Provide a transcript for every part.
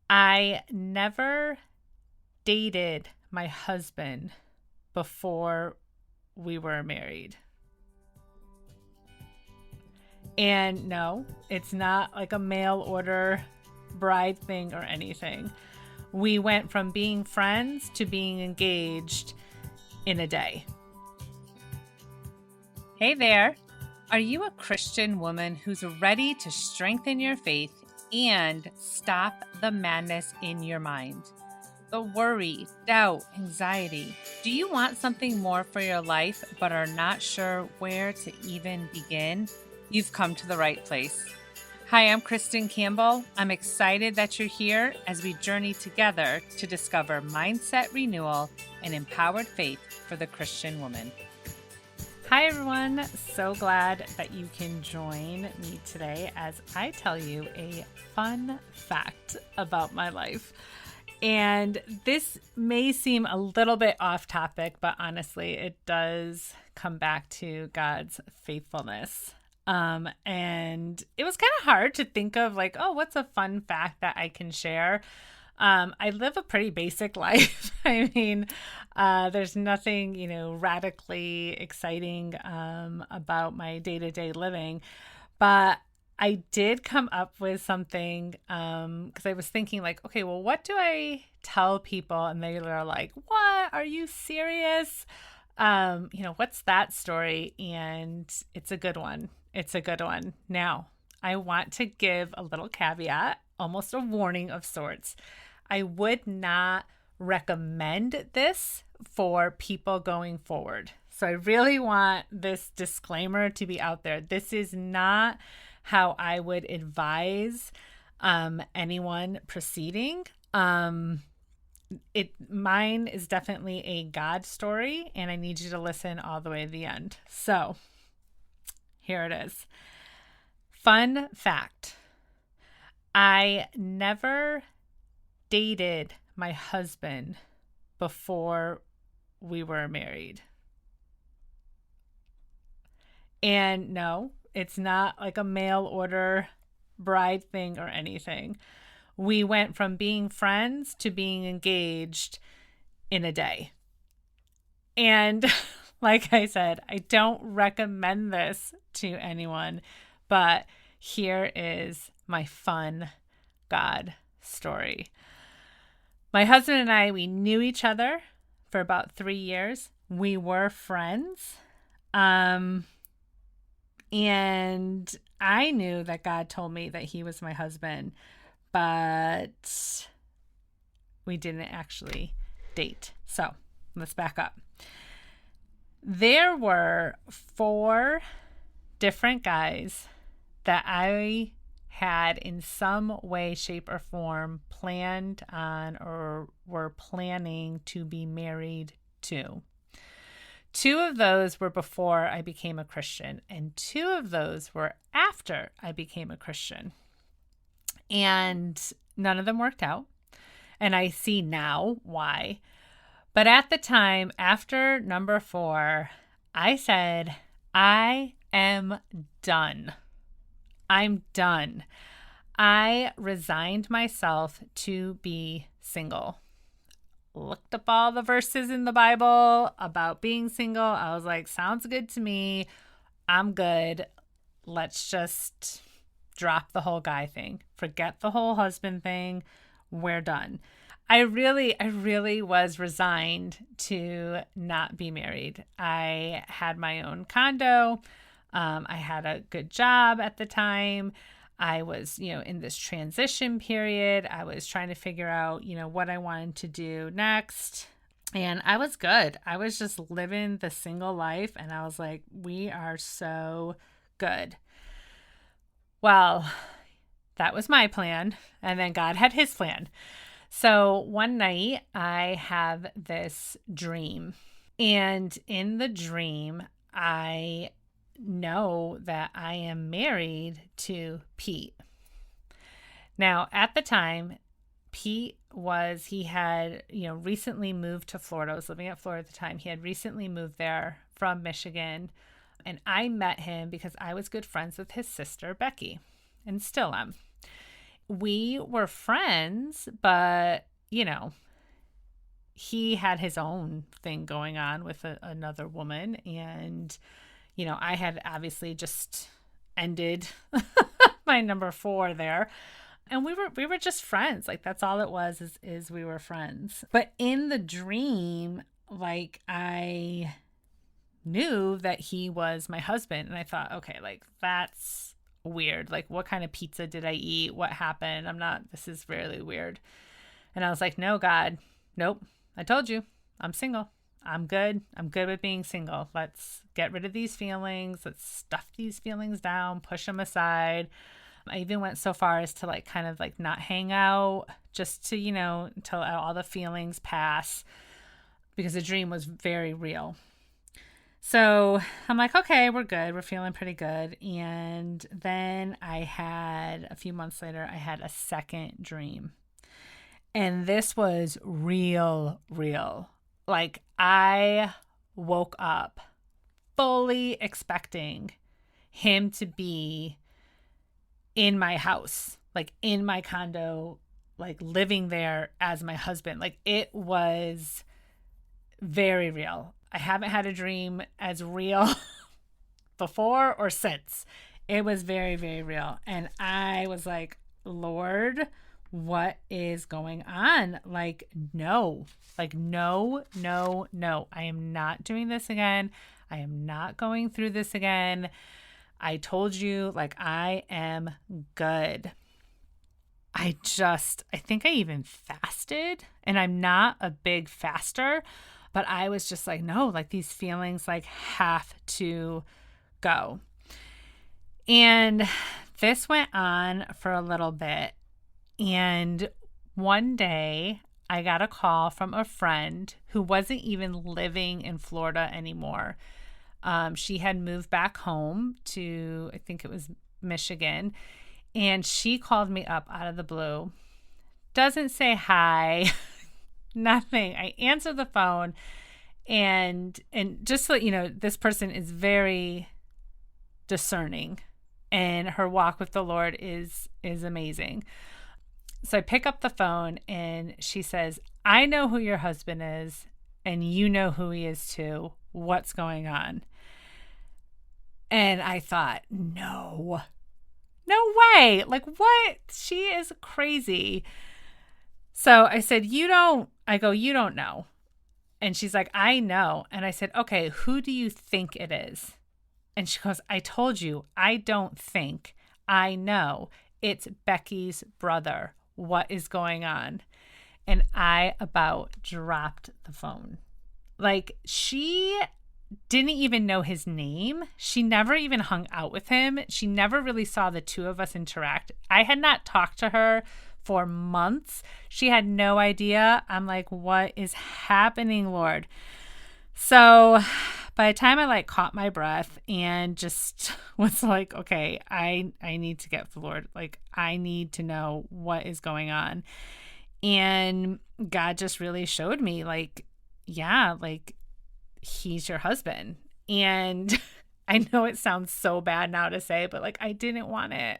I never dated my husband before we were married. And no, it's not like a mail order bride thing or anything. We went from being friends to being engaged in a day. Hey there. Are you a Christian woman who's ready to strengthen your faith and stop the madness in your mind? The worry, doubt, anxiety. Do you want something more for your life but are not sure where to even begin? You've come to the right place. Hi, I'm Kristin Campbell. I'm excited that you're here as we journey together to discover mindset renewal and empowered faith for the Christian woman. Hi, everyone. So glad that you can join me today as I tell you a fun fact about my life. And this may seem a little bit off topic, but honestly, it does come back to God's faithfulness. And it was kind of hard to think of like, oh, what's a fun fact that I can share? I live a pretty basic life. I mean, there's nothing, radically exciting, about my day-to-day living, but I did come up with something, because I was thinking like, okay, well, what do I tell people? And they are like, what? Are you serious? What's that story? And it's a good one. It's a good one. Now, I want to give a little caveat, almost a warning of sorts. I would not recommend this for people going forward. So I really want this disclaimer to be out there. This is not how I would advise anyone proceeding. Mine is definitely a God story, and I need you to listen all the way to the end. So here it is. Fun fact. I never dated my husband before we were married. And no, it's not like a mail order bride thing or anything. We went from being friends to being engaged in a day. And like I said, I don't recommend this to anyone, but here is my fun God story. My husband and I, we knew each other for about 3 years. We were friends. And I knew that God told me that he was my husband, but we didn't actually date. So let's back up. There were 4 different guys that I had in some way, shape, or form planned on or were planning to be married to. 2 of those were before I became a Christian, and 2 of those were after I became a Christian. And none of them worked out. And I see now why. But at the time, after number 4, I said, I am done. I'm done. I resigned myself to be single. Looked up all the verses in the Bible about being single. I was like, sounds good to me. I'm good. Let's just drop the whole guy thing. Forget the whole husband thing. We're done. I really was resigned to not be married. I had my own condo. I had a good job at the time. I was, in this transition period. I was trying to figure out, what I wanted to do next. And I was good. I was just living the single life. And I was like, we are so good. Well, that was my plan. And then God had his plan. So one night I have this dream. And in the dream, I know that I am married to Pete. Now, at the time, Pete he had, recently moved to Florida. I was living at Florida at the time. He had recently moved there from Michigan. And I met him because I was good friends with his sister, Becky, and still am. we were friends, but, he had his own thing going on with another woman. And, I had obviously just ended my number 4 there. And we were just friends. Like, that's all it was, is we were friends. But in the dream, like, I knew that he was my husband. And I thought, okay, like, that's weird. Like, what kind of pizza did I eat? What happened? This is really weird. And I was like, no, God, nope. I told you, I'm single. I'm good. I'm good with being single. Let's get rid of these feelings. Let's stuff these feelings down, push them aside. I even went so far as to kind of not hang out, just to, until all the feelings pass, because the dream was very real. So I'm like, okay, we're good. We're feeling pretty good. And then a few months later, I had a second dream. And this was real. Like, I woke up fully expecting him to be in my house, like in my condo, like living there as my husband. Like, it was very real. I haven't had a dream as real before or since. It was very, very real. And I was like, Lord, what is going on? Like, no. I am not doing this again. I am not going through this again. I told you, I am good. I think I even fasted, and I'm not a big faster, but I was just like, no, these feelings have to go. And this went on for a little bit. And one day I got a call from a friend who wasn't even living in Florida anymore. She had moved back home to, I think it was Michigan, and she called me up out of the blue. Doesn't say hi, nothing. I answer the phone, and just so you know, this person is very discerning, and her walk with the Lord is amazing. So I pick up the phone, and she says, I know who your husband is, and you know who he is too. What's going on? And I thought, no way. What? She is crazy. So I said, you don't know. And she's like, I know. And I said, okay, who do you think it is? And she goes, I told you, I don't think, I know. It's Becky's brother. What is going on? And I about dropped the phone. She didn't even know his name. She never even hung out with him. She never really saw the two of us interact. I had not talked to her for months. She had no idea. I'm like, what is happening, Lord? So by the time I caught my breath and just was like, okay, I need to get with the Lord. I need to know what is going on. And God just really showed me he's your husband. And I know it sounds so bad now to say, but I didn't want it.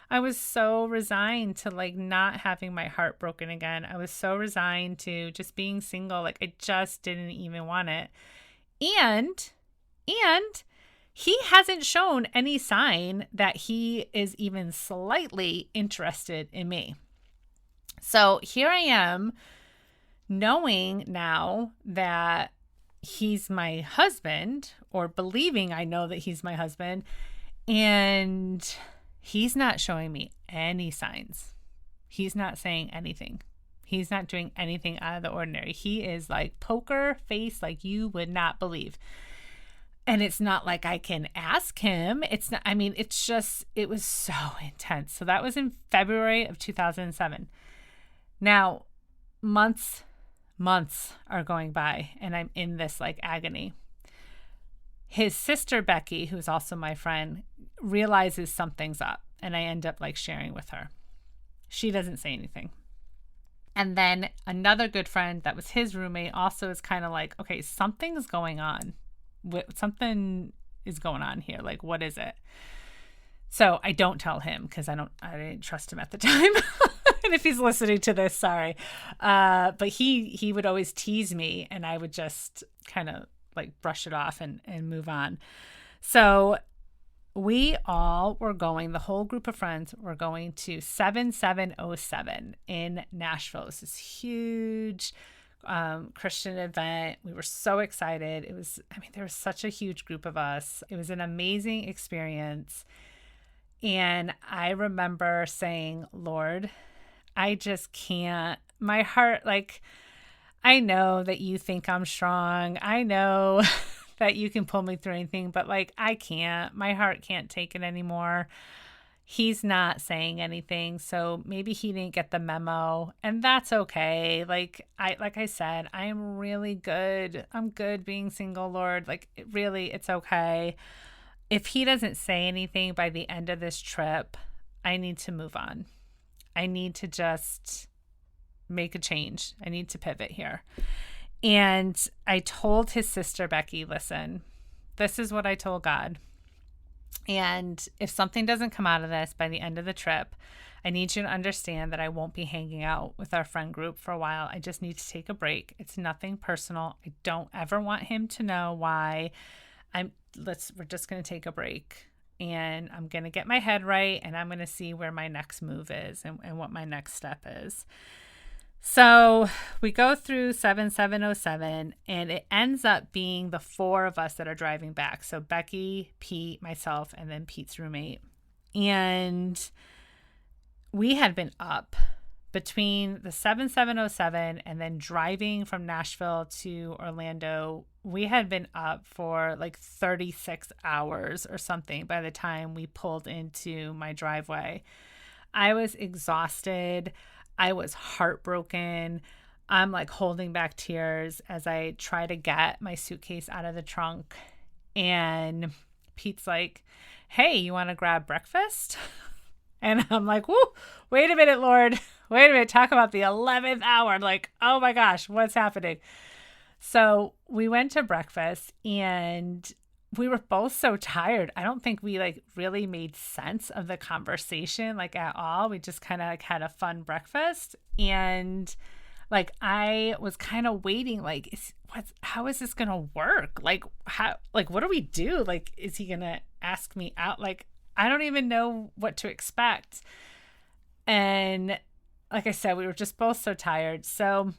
I was so resigned to not having my heart broken again. I was so resigned to just being single. I just didn't even want it. And he hasn't shown any sign that he is even slightly interested in me. So here I am, knowing now that he's my husband, or believing I know that he's my husband, and he's not showing me any signs. He's not saying anything. He's not doing anything out of the ordinary. He is poker face like you would not believe. And it's not like I can ask him. It's not, it was so intense. So that was in February of 2007. Now, months are going by, and I'm in this agony. His sister, Becky, who's also my friend, realizes something's up, and I end up sharing with her. She doesn't say anything. And then another good friend that was his roommate also is kind of okay, something's going on. Something is going on here. What is it? So I don't tell him because I didn't trust him at the time. And if he's listening to this, sorry. But he would always tease me, and I would just kind of like brush it off and move on. So we all were going, the whole group of friends were going to 7707 in Nashville. It was this huge Christian event. We were so excited. There was such a huge group of us. It was an amazing experience. And I remember saying, Lord, I just can't, my heart, like, I know that you think I'm strong. I know that you can pull me through anything, but like, I can't, my heart can't take it anymore. He's not saying anything. So maybe he didn't get the memo, and that's okay. Like I said, I am really good. I'm good being single, Lord. Like really, it's okay. If he doesn't say anything by the end of this trip, I need to move on. I need to just make a change. I need to pivot here. And I told his sister, Becky, listen, this is what I told God. And if something doesn't come out of this by the end of the trip, I need you to understand that I won't be hanging out with our friend group for a while. I just need to take a break. It's nothing personal. I don't ever want him to know why. We're just going to take a break, and I'm going to get my head right, and I'm going to see where my next move is and what my next step is. So we go through 7707, and it ends up being the four of us that are driving back. So Becky, Pete, myself, and then Pete's roommate. And we had been up between the 7707 and then driving from Nashville to Orlando. We had been up for like 36 hours or something by the time we pulled into my driveway. I was exhausted. I was heartbroken. I'm like holding back tears as I try to get my suitcase out of the trunk. And Pete's like, hey, you want to grab breakfast? And I'm like, whoo, wait a minute, Lord. Wait a minute. Talk about the 11th hour. I'm like, oh my gosh, what's happening? So we went to breakfast, and we were both so tired. I don't think we like really made sense of the conversation like at all. We just kind of like had a fun breakfast, and like I was kind of waiting, like how is this gonna work? Like what do we do? Like, is he gonna ask me out? Like, I don't even know what to expect. And like I said, we were just both so tired. So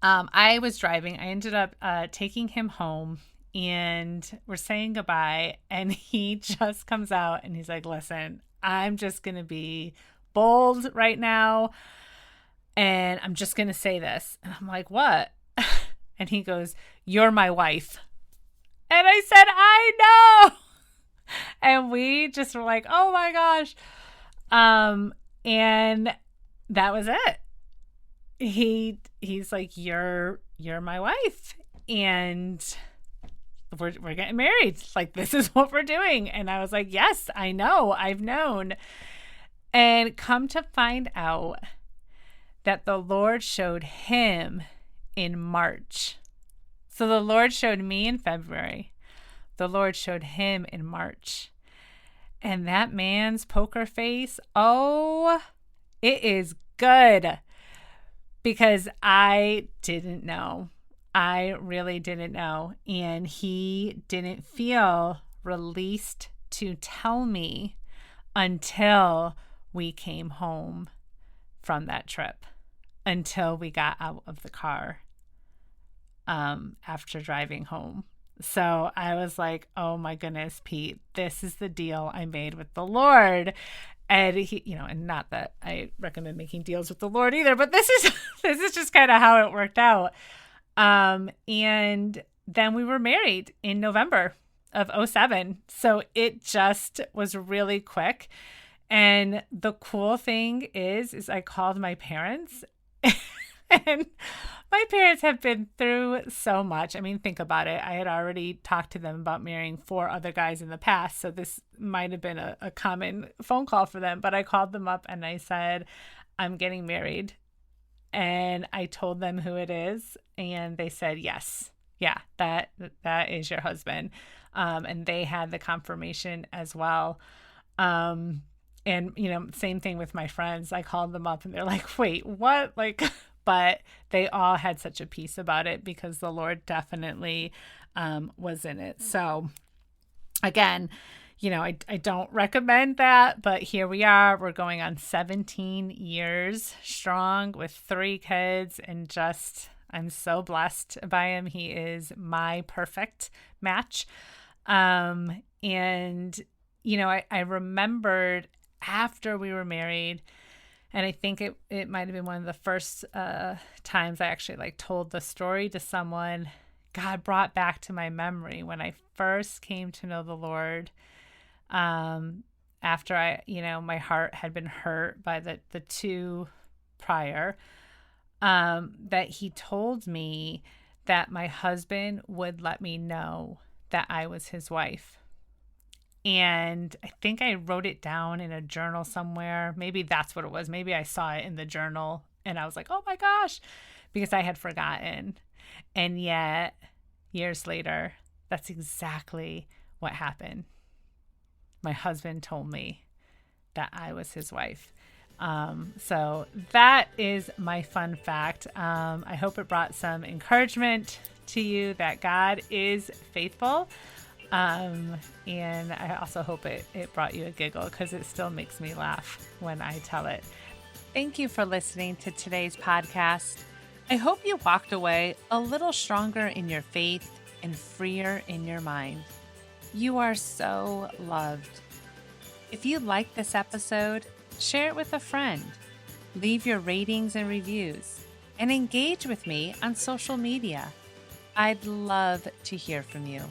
I was driving. I ended up taking him home, and we're saying goodbye. And he just comes out and he's like, listen, I'm just going to be bold right now. And I'm just going to say this. And I'm like, what? And he goes, you're my wife. And I said, I know. And we just were like, oh my gosh. And that was it. He's like, you're my wife, and we're getting married. Like, this is what we're doing. And I was like, yes, I know, I've known. And come to find out that the Lord showed him in March. So the Lord showed me in February. The Lord showed him in March. And that man's poker face, oh, it is good. Because I didn't know. I really didn't know. And he didn't feel released to tell me until we came home from that trip, until we got out of the car after driving home. So I was like, oh my goodness, Pete, this is the deal I made with the Lord. And he, and not that I recommend making deals with the Lord either, but this is just kind of how it worked out. And then we were married in November of 2007. So it just was really quick. And the cool thing is I called my parents, and my parents have been through so much. I mean, think about it. I had already talked to them about marrying 4 other guys in the past, so this might have been a common phone call for them. But I called them up and I said, I'm getting married. And I told them who it is, and they said, yes. Yeah, that is your husband. And they had the confirmation as well. And, same thing with my friends. I called them up and they're like, wait, what? Like, but they all had such a peace about it because the Lord definitely was in it. So again, I don't recommend that, but here we are. We're going on 17 years strong with 3 kids, and I'm so blessed by him. He is my perfect match. And, I remembered after we were married, and I think it might have been one of the first times I actually told the story to someone. God brought back to my memory when I first came to know the Lord, after my heart had been hurt by the 2 prior, that he told me that my husband would let me know that I was his wife. And I think I wrote it down in a journal somewhere. Maybe that's what it was. Maybe I saw it in the journal and I was like, oh my gosh, because I had forgotten. And yet, years later, that's exactly what happened. My husband told me that I was his wife. So that is my fun fact. I hope it brought some encouragement to you that God is faithful. And I also hope it brought you a giggle, because it still makes me laugh when I tell it. Thank you for listening to today's podcast. I hope you walked away a little stronger in your faith and freer in your mind. You are so loved. If you liked this episode, share it with a friend. Leave your ratings and reviews, and engage with me on social media. I'd love to hear from you.